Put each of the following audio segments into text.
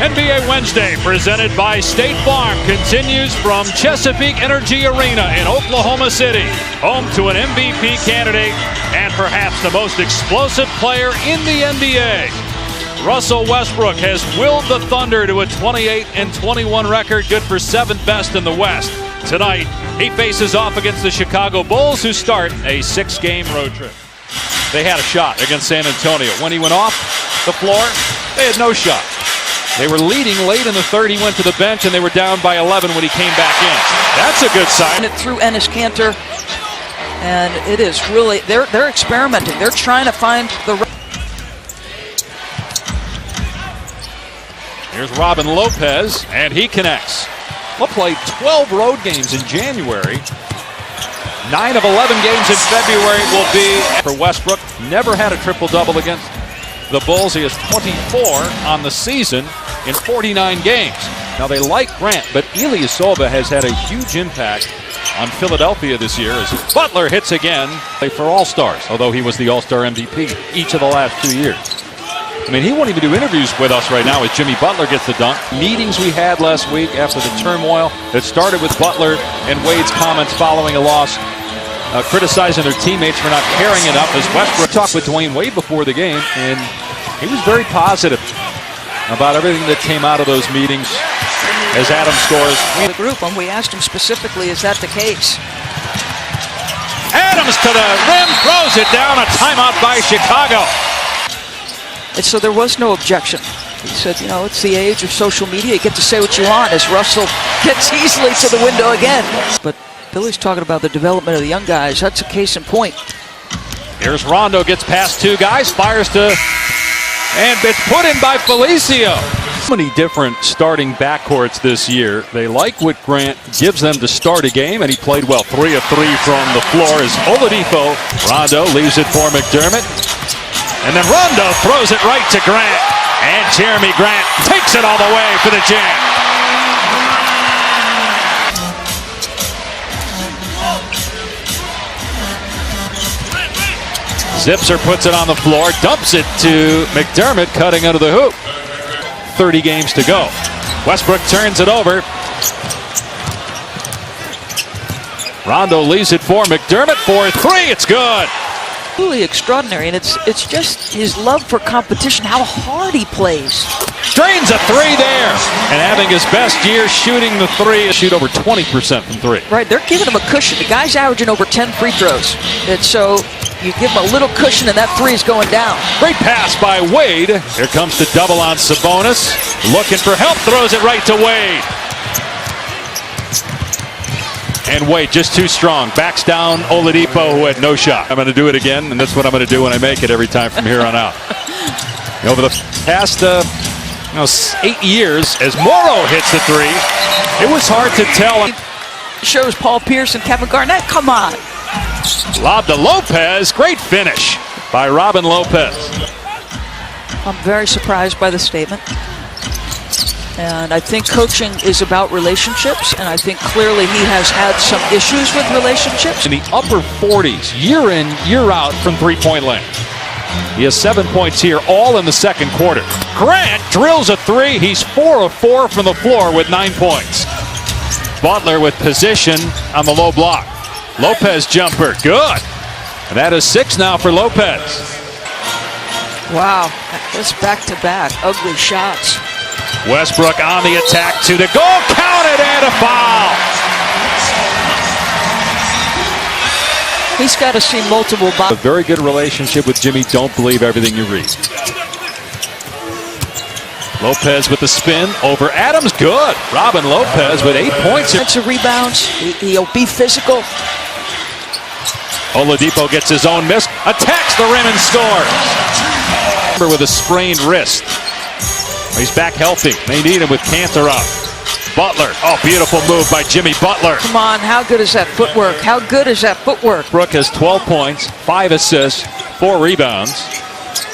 NBA Wednesday, presented by State Farm, continues from Chesapeake Energy Arena in Oklahoma City, home to an MVP candidate and perhaps the most explosive player in the NBA. Russell Westbrook has willed the Thunder to a 28-21 record, good for 7th best in the West. Tonight, he faces off against the Chicago Bulls, who start a 6-game road trip. They had a shot against San Antonio. When he went off the floor, they had no shot. They were leading late in the third. He went to the bench, and they were down by 11 when he came back in. That's a good sign. It through Enes Kanter, and it is really, they're experimenting. They're trying to find the. Here's Robin Lopez, and he connects. We'll play 12 road games in January. 9 of 11 games in February will be for Westbrook. Never had a triple-double against the Bulls. He has 24 on the season in 49 games. Now, they like Grant, but Ilyasova has had a huge impact on Philadelphia this year as Butler hits again for All-Stars, although he was the All-Star MVP each of the last 2 years. I mean, he won't even do interviews with us right now as Jimmy Butler gets the dunk. Meetings we had last week after the turmoil that started with Butler and Wade's comments following a loss, criticizing their teammates for not caring enough, as Westbrook talked with Dwayne Wade before the game, and he was very positive about everything that came out of those meetings as Adam scores. The group, when we asked him specifically, is that the case? Adams to the rim, throws it down, a timeout by Chicago. And so there was no objection. He said, you know, it's the age of social media. You get to say what you want, as Russell gets easily to the window again. But Billy's talking about the development of the young guys. That's a case in point. Here's Rondo, gets past 2 guys, fires to, and it's put in by Felicio. So many different starting backcourts this year. They like what Grant gives them to start a game, and he played well. 3 of 3 from the floor as Oladipo. Rondo leaves it for McDermott. And then Rondo throws it right to Grant. And Jeremy Grant takes it all the way for the jam. Zipser puts it on the floor, dumps it to McDermott, cutting under the hoop. 30 games to go. Westbrook turns it over. Rondo leaves it for McDermott for 3. It's good. Truly extraordinary, and it's just his love for competition, how hard he plays. Drains a 3 there, and having his best year shooting the 3. Shoot over 20% from 3. Right, they're giving him a cushion. The guy's averaging over 10 free throws. And so you give him a little cushion, and that 3 is going down. Great pass by Wade. Here comes the double on Sabonis. Looking for help, throws it right to Wade. And Wade just too strong. Backs down Oladipo, who had no shot. I'm going to do it again, and that's what I'm going to do when I make it every time from here on out. Over the past 8 years, as Morrow hits the 3, it was hard to tell. Shows Paul Pierce and Kevin Garnett. Come on. Lob to Lopez. Great finish by Robin Lopez. I'm very surprised by the statement. And I think coaching is about relationships, and I think clearly he has had some issues with relationships. In the upper 40s, year in, year out from three-point land. He has 7 points here, all in the second quarter. Grant drills a 3. He's 4 of 4 from the floor with 9 points. Butler with position on the low block. Lopez jumper, good. And that is 6 now for Lopez. Wow, that's back-to-back ugly shots. Westbrook on the attack to the goal, counted, and a foul. He's got to see multiple. A very good relationship with Jimmy. Don't believe everything you read. Lopez with the spin over Adams. Good. Robin Lopez with 8 points. Defensive rebounds. He'll be physical. Oladipo gets his own miss. Attacks the rim and scores. With a sprained wrist. He's back healthy. They need him with Kanter up. Butler. Oh, beautiful move by Jimmy Butler. Come on, how good is that footwork? How good is that footwork? Brooke has 12 points, 5 assists, 4 rebounds.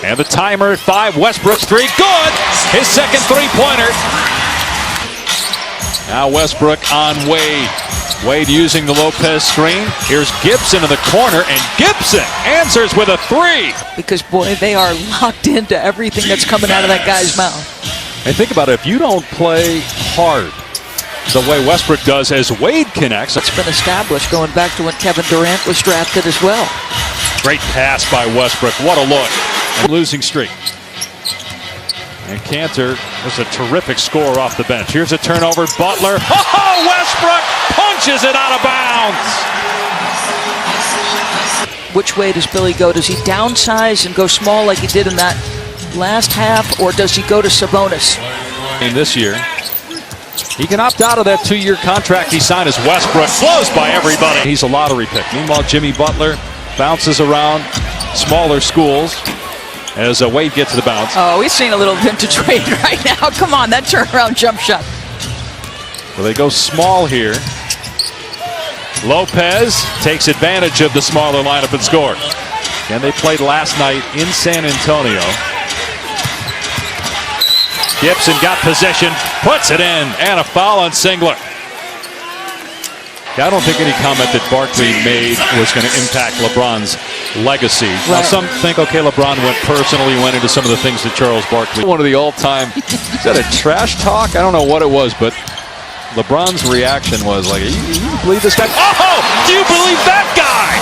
And the timer at 5. Westbrook's 3. Good! His second three-pointer. Now Westbrook on Wade. Wade using the Lopez screen. Here's Gibson in the corner, and Gibson answers with a 3. Because, boy, they are locked into everything that's coming out of that guy's mouth. And think about it, if you don't play hard the way Westbrook does as Wade connects. It's been established going back to when Kevin Durant was drafted as well. Great pass by Westbrook. What a look. And losing streak. And Kanter was a terrific score off the bench. Here's a turnover. Butler. Oh, Westbrook punches it out of bounds. Which way does Billy go? Does he downsize and go small like he did in that last half, or does he go to Sabonis? In this year, he can opt out of that 2-year contract he signed as Westbrook. Flows by everybody. He's a lottery pick. Meanwhile, Jimmy Butler bounces around smaller schools as Wade gets the bounce. Oh, we've seen a little vintage Wade right now. Come on, that turnaround jump shot. Well, they go small here. Lopez takes advantage of the smaller lineup and scores. And they played last night in San Antonio. Gibson got possession, puts it in, and a foul on Singler. I don't think any comment that Barkley made was going to impact LeBron's legacy. Now, some think, okay, LeBron went into some of the things that Charles Barkley. One of the all-time, is that a trash talk? I don't know what it was, but LeBron's reaction was like, you believe this guy? Oh, do you believe that guy?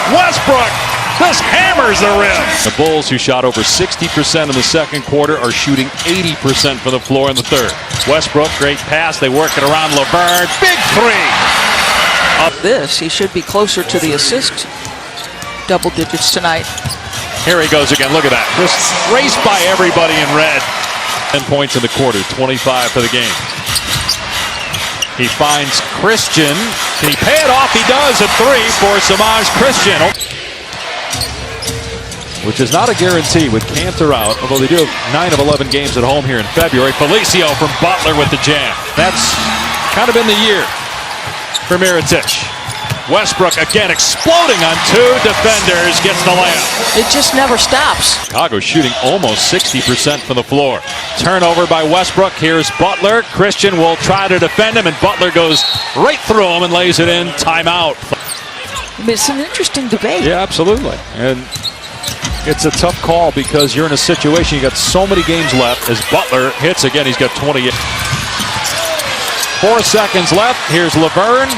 Westbrook just hammers the rim. The Bulls, who shot over 60% in the second quarter, are shooting 80% from the floor in the third. Westbrook, great pass. They work it around LeVert. Big three. This, he should be closer to the assist double digits tonight. Here he goes again. Look at that. Just raced by everybody in red. 10 points in the quarter, 25 for the game. He finds Christian. Can he pay it off? He does. A three for Samaj Christian. Which is not a guarantee with Kanter out, although they do have 9 of 11 games at home here in February. Felicio from Butler with the jam. That's kind of been the year for Mirotic. Westbrook again exploding on 2 defenders, gets the layup. It just never stops. Chicago shooting almost 60% from the floor. Turnover by Westbrook. Here's Butler. Christian will try to defend him, and Butler goes right through him and lays it in. Timeout. I mean, it's an interesting debate. Yeah, absolutely. And it's a tough call because you're in a situation, you got so many games left. As Butler hits again, he's got 28. 4 seconds left. Here's Laverne.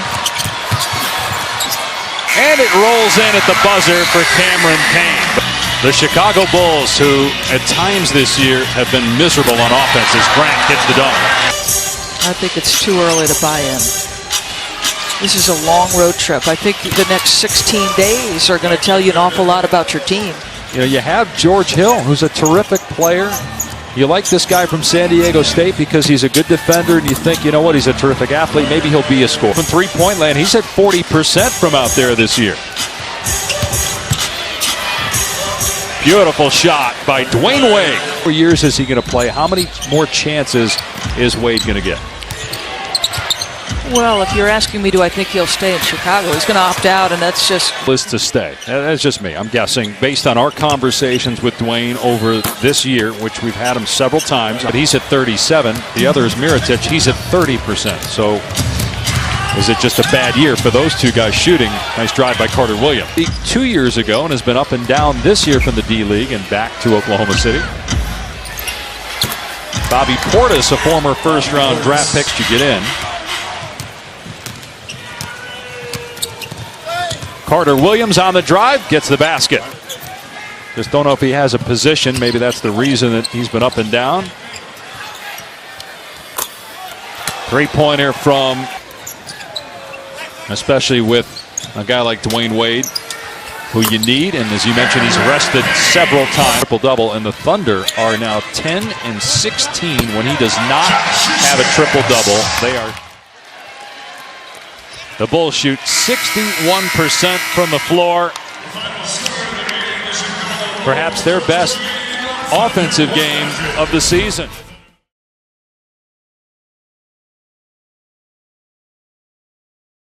And it rolls in at the buzzer for Cameron Payne. The Chicago Bulls, who at times this year have been miserable on offense, as Grant gets the dunk. I think it's too early to buy in. This is a long road trip. I think the next 16 days are going to tell you an awful lot about your team. You know, you have George Hill, who's a terrific player. You like this guy from San Diego State because he's a good defender, and you think, you know what, he's a terrific athlete. Maybe he'll be a scorer. From three-point land, he's at 40% from out there this year. Beautiful shot by Dwayne Wade. 4 years is he going to play? How many more chances is Wade going to get? Well, if you're asking me, do I think he'll stay in Chicago? He's going to opt out, and that's just... Is to stay. That's just me. I'm guessing based on our conversations with Dwayne over this year, which we've had him several times. But he's at 37. The other is Mirotic. He's at 30%. So is it just a bad year for those two guys shooting? Nice drive by Carter Williams. 2 years ago and has been up and down this year from the D-League and back to Oklahoma City. Bobby Portis, a former first-round draft pick, to get in. Carter Williams on the drive, gets the basket. Just don't know if he has a position. Maybe that's the reason that he's been up and down. Three-pointer from, especially with a guy like Dwayne Wade, who you need. And as you mentioned, he's rested several times. Triple-double, and the Thunder are now 10 and 16 when he does not have a triple-double. They are... The Bulls shoot 61% from the floor. Perhaps their best offensive game of the season.